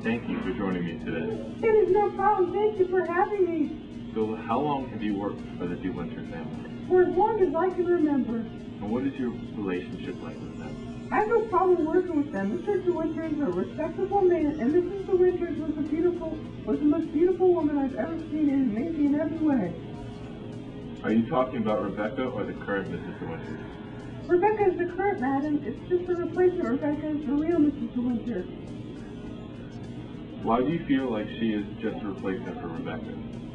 Thank you for joining me today. It is no problem. Thank you for having me. So how long have you worked for the De Winter family? For as long as I can remember. And what is your relationship like with them? I have no problem working with them. Mr. De Winter is a respectable man, and Mrs. De Winter was the most beautiful woman I've ever seen, and amazing in every way. Are you talking about Rebecca or the current Mrs. De Winter? Rebecca is the current madam. It's just a replacement. Rebecca is the real Mrs. De Winter. Why do you feel like she is just a replacement for Rebecca?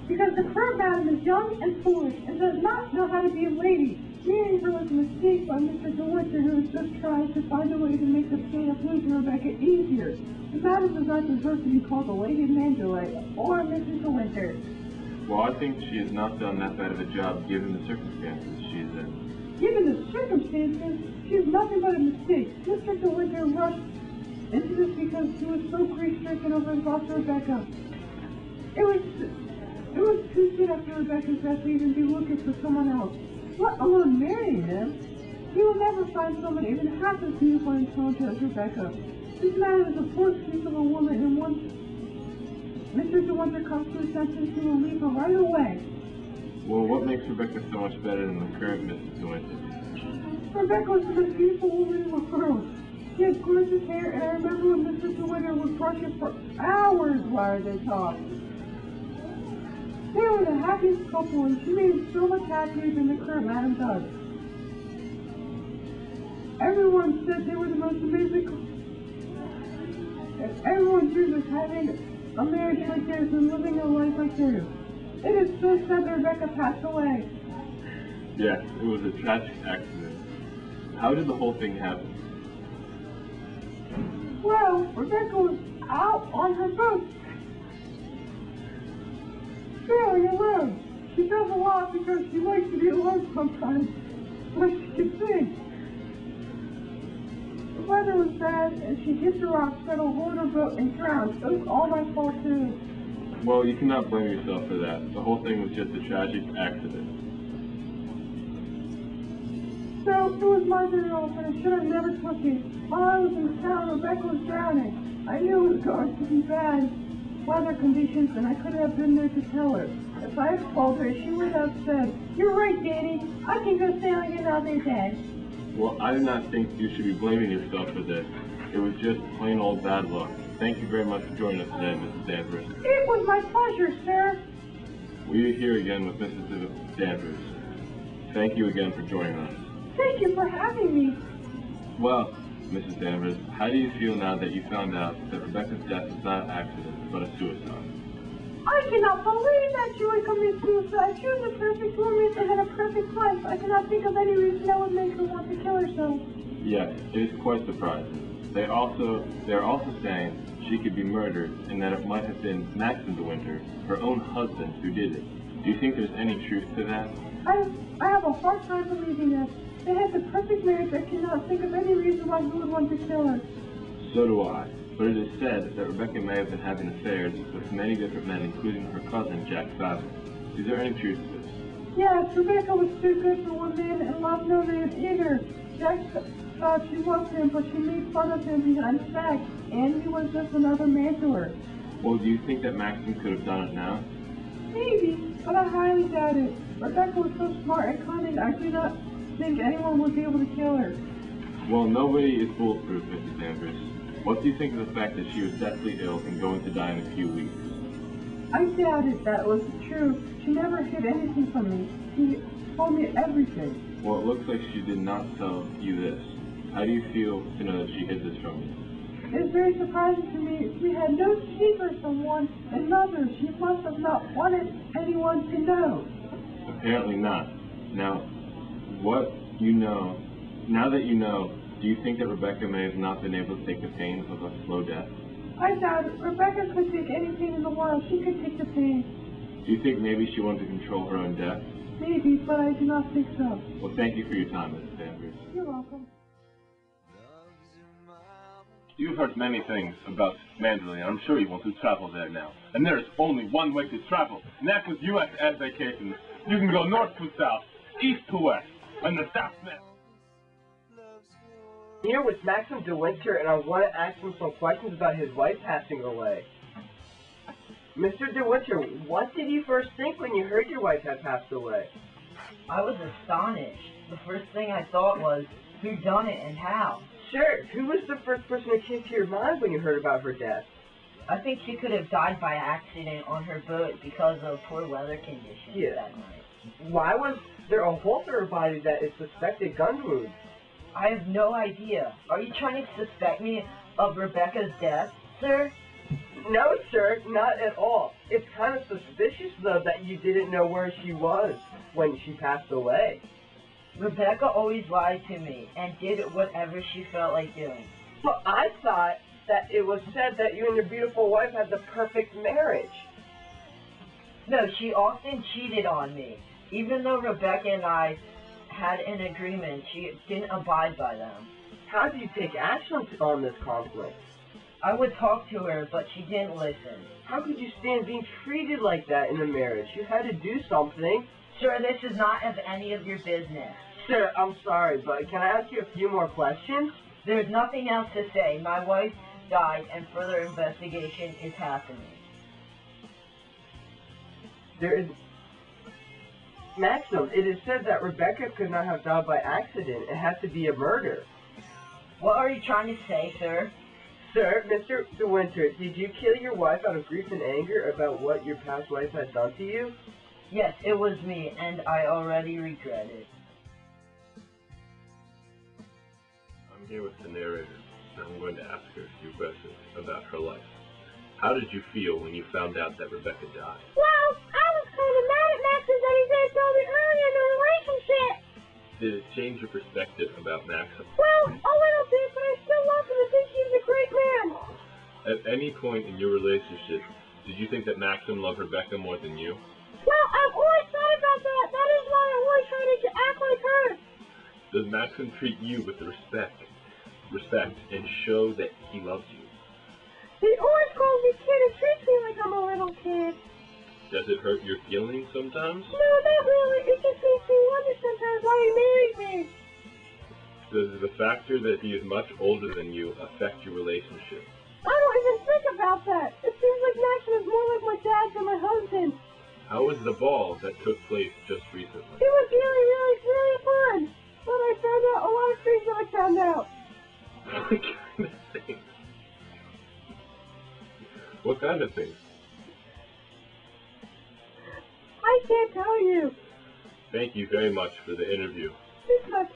Because the current madam is young and foolish and does not know how to be a lady. Marrying her was a mistake by Mr. De Winter, who was just trying to find a way to make the pain of losing Rebecca easier. The madam does not deserve to be called a Lady of Mandalay or Mrs. De Winter. Well, I think she has not done that bad of a job given the circumstances she is in. Given the circumstances, she is nothing but a mistake. Mr. De Winter rushed into this because he was so grief-stricken over his loss of Rebecca. It was too soon after Rebecca's death to even be looking for someone else, let alone marrying him. He will never find someone even half as beautiful and talented as Rebecca. This man is a poor piece of a woman, and once Mr. De Winter comes to his senses, he will leave her right away. Well, what makes Rebecca so much better than the current Mrs. De Winter? Rebecca was the most beautiful woman in the world. She had gorgeous hair, and I remember when Mr. De Winter would brush it for hours while they talked. They were the happiest couple, and she made him so much happier than the current madam does. Everyone said they were the most amazing couple. Everyone dreamed of having a marriage like theirs and living a life like theirs. It is so sad that Rebecca passed away. Yes, it was a tragic accident. How did the whole thing happen? Well, Rebecca was out on her boat, sailing alone. She does a lot because she likes to be alone sometimes, but she can sing. The weather was bad, and she hit the rocks, got a hold of her boat, and drowned. It was all my fault, too. Well, you cannot blame yourself for that. The whole thing was just a tragic accident. So, it was my fault, and I should have never took it. While I was in town, Rebecca was drowning. I knew it was going to be bad weather conditions, and I could have been there to tell her. If I had called her, she would have said, "You're right, Danny. I can go sailing another day." Well, I do not think you should be blaming yourself for this. It was just plain old bad luck. Thank you very much for joining us today, Mrs. Danvers. It was my pleasure, sir. We are here again with Mrs. Danvers. Thank you again for joining us. Thank you for having me. Well, Mrs. Danvers, how do you feel now that you found out that Rebecca's death was not an accident, but a suicide? I cannot believe that she would commit suicide. She was a perfect woman and had a perfect life. I cannot think of any reason that would make her want to kill herself. Yes, it is quite surprising. They are also saying she could be murdered and that it might have been Maxim De Winter, her own husband, who did it. Do you think there's any truth to that? I have a hard time believing that. They had the perfect marriage. I cannot think of any reason why he would want to kill her. So do I. But it is said that Rebecca may have been having affairs with many different men, including her cousin, Jack Favre. Is there any truth to this? Yes, Rebecca was too good for one man and loved no man either. Jack thought she loved him, but she made fun of him behind his back, and he was just another man to her. Well, do you think that Maxim could have done it now? Maybe, but I highly doubt it. Rebecca was so smart and cunning, I do not think anyone would be able to kill her. Well, nobody is foolproof, Mrs. Danvers. What do you think of the fact that she was deathly ill and going to die in a few weeks? I doubted that was true. She never hid anything from me. She told me everything. Well, it looks like she did not tell you this. How do you feel to know that she hid this from you? It is very surprising to me. She had no secrets from one another. She must have not wanted anyone to know. Apparently not. Now that you know, do you think that Rebecca may have not been able to take the pain of a slow death? I doubt it. Rebecca could take any pain in the world. She could take the pain. Do you think maybe she wanted to control her own death? Maybe, but I do not think so. Well, thank you for your time, Mrs. Danvers. You're welcome. You've heard many things about Mandalay, and I'm sure you want to travel there now. And there is only one way to travel, and that's with U.S. Air Vacations. You can go north to south, east to west, and the South Net. Here with Maxim De Winter, and I want to ask him some questions about his wife passing away. Mr. De Winter, what did you first think when you heard your wife had passed away? I was astonished. The first thing I thought was, who done it and how? Sure, who was the first person that came to your mind when you heard about her death? I think she could have died by accident on her boat because of poor weather conditions that night. Why was there a hole through her body that is suspected gun wounds? I have no idea. Are you trying to suspect me of Rebecca's death, sir? No, sir, not at all. It's kind of suspicious, though, that you didn't know where she was when she passed away. Rebecca always lied to me and did whatever she felt like doing. But I thought that it was said that you and your beautiful wife had the perfect marriage. No, she often cheated on me. Even though Rebecca and I had an agreement, she didn't abide by them. How did you take action on this conflict? I would talk to her, but she didn't listen. How could you stand being treated like that in a marriage? You had to do something. Sir, this is not of any of your business. Sir, I'm sorry, but can I ask you a few more questions? There's nothing else to say. My wife died, and further investigation is happening. There is... Maxim, it is said that Rebecca could not have died by accident. It had to be a murder. What are you trying to say, sir? Sir, Mr. De Winter, did you kill your wife out of grief and anger about what your past wife had done to you? Yes, it was me, and I already regret it. I'm here with the narrator, and I'm going to ask her a few questions about her life. How did you feel when you found out that Rebecca died? Well, I was kind of mad at Maxim that he didn't tell me earlier in the relationship. Did it change your perspective about Maxim? Well, a little bit, but I still love him and think he's a great man. At any point in your relationship, did you think that Maxim loved Rebecca more than you? Well, I've always thought about that. That is why I always try to act like her. Does Maxim treat you with respect and show that he loves you? He always calls me kid and treats me like I'm a little kid. Does it hurt your feelings sometimes? No, not really. It just makes me wonder sometimes why he married me. Does the factor that he is much older than you affect your relationship? I don't even think about that. It seems like Maxim is more like my dad than my husband. How was the ball that took place just recently? It was really, really, really fun. But I found out a lot of things that I found out. What kind of things? What kind of things? I can't tell you. Thank you very much for the interview. It's not